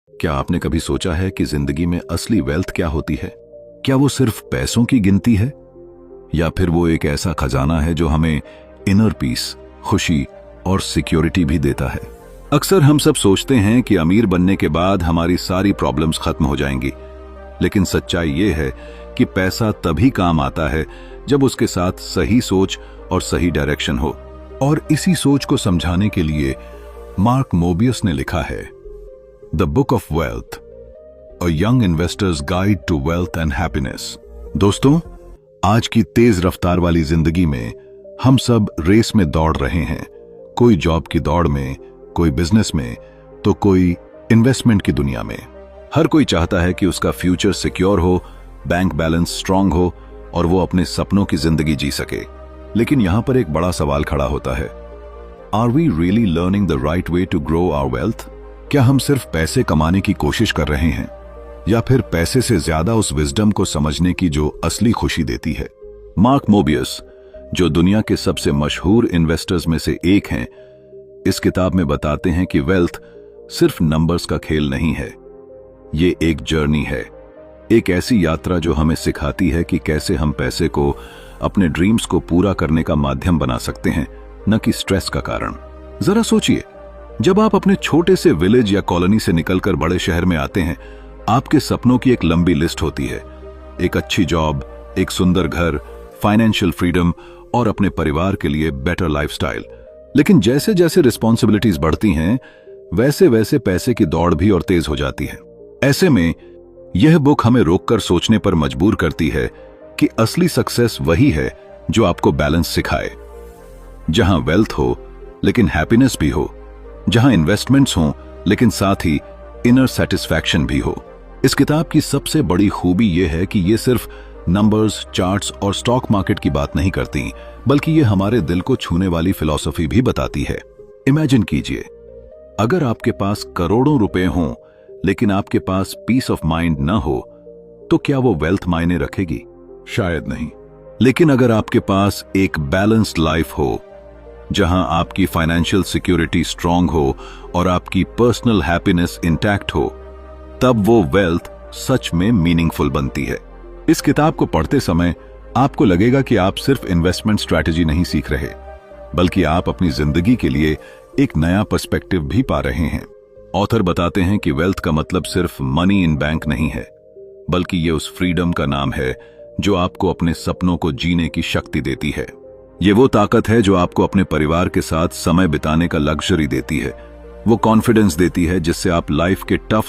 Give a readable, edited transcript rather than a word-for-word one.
क्या आपने कभी सोचा है कि जिंदगी में असली वेल्थ क्या होती है? क्या वो सिर्फ पैसों की गिनती है, या फिर वो एक ऐसा खजाना है जो हमें इनर पीस, खुशी और सिक्योरिटी भी देता है? अक्सर हम सब सोचते हैं कि अमीर बनने के बाद हमारी सारी प्रॉब्लम्स खत्म हो जाएंगी, लेकिन सच्चाई ये है कि पैसा तभी काम आता है जब उसके साथ सही सोच और सही डायरेक्शन हो। और इसी सोच को समझाने के लिए मार्क मोबियस ने लिखा है the book of wealth, a young investor's guide to wealth and happiness. दोस्तों, आज की तेज रफ्तार वाली जिंदगी में हम सब रेस में दौड़ रहे हैं। कोई जॉब की दौड़ में, कोई बिजनेस में, तो कोई इन्वेस्टमेंट की दुनिया में। हर कोई चाहता है कि उसका फ्यूचर सिक्योर हो, बैंक बैलेंस स्ट्रांग हो और वो अपने सपनों की जिंदगी जी सके। लेकिन यहां पर एक बड़ा सवाल खड़ा होता है, are we really learning the right way to grow our wealth? क्या हम सिर्फ पैसे कमाने की कोशिश कर रहे हैं, या फिर पैसे से ज्यादा उस विजडम को समझने की जो असली खुशी देती है? मार्क मोबियस, जो दुनिया के सबसे मशहूर इन्वेस्टर्स में से एक हैं, इस किताब में बताते हैं कि वेल्थ सिर्फ नंबर्स का खेल नहीं है। ये एक जर्नी है, एक ऐसी यात्रा जो हमें सिखाती है कि कैसे हम पैसे को अपने ड्रीम्स को पूरा करने का माध्यम बना सकते हैं, न कि स्ट्रेस का कारण। जरा सोचिए, जब आप अपने छोटे से विलेज या कॉलोनी से निकलकर बड़े शहर में आते हैं, आपके सपनों की एक लंबी लिस्ट होती है। एक अच्छी जॉब, एक सुंदर घर, फाइनेंशियल फ्रीडम और अपने परिवार के लिए बेटर लाइफस्टाइल। लेकिन जैसे जैसे रिस्पॉन्सिबिलिटीज बढ़ती हैं, वैसे वैसे पैसे की दौड़ भी और तेज हो जाती है। ऐसे में यह बुक हमें रोककर सोचने पर मजबूर करती है कि असली सक्सेस वही है जो आपको बैलेंस सिखाए, जहां वेल्थ हो लेकिन हैप्पीनेस भी हो, जहां इन्वेस्टमेंट्स हो लेकिन साथ ही इनर सेटिस्फैक्शन भी हो। इस किताब की सबसे बड़ी खूबी यह है कि यह सिर्फ नंबर्स, चार्ट्स और स्टॉक मार्केट की बात नहीं करती, बल्कि यह हमारे दिल को छूने वाली फिलॉसफी भी बताती है। इमेजिन कीजिए, अगर आपके पास करोड़ों रुपए हों लेकिन आपके पास पीस ऑफ माइंड न हो, तो क्या वो वेल्थ मायने रखेगी? शायद नहीं। लेकिन अगर आपके पास एक बैलेंस्ड लाइफ हो, जहां आपकी फाइनेंशियल सिक्योरिटी स्ट्रांग हो और आपकी पर्सनल हैप्पीनेस इंटैक्ट हो, तब वो वेल्थ सच में मीनिंगफुल बनती है। इस किताब को पढ़ते समय आपको लगेगा कि आप सिर्फ इन्वेस्टमेंट स्ट्रैटेजी नहीं सीख रहे, बल्कि आप अपनी जिंदगी के लिए एक नया पर्सपेक्टिव भी पा रहे हैं। ऑथर बताते हैं कि वेल्थ का मतलब सिर्फ मनी इन बैंक नहीं है, बल्कि ये उस फ्रीडम का नाम है जो आपको अपने सपनों को जीने की शक्ति देती है। ये वो ताकत है जो आपको अपने परिवार के साथ समय बिताने का लग्जरी देती है, वो कॉन्फिडेंस देती है जिससे आप लाइफ के टफ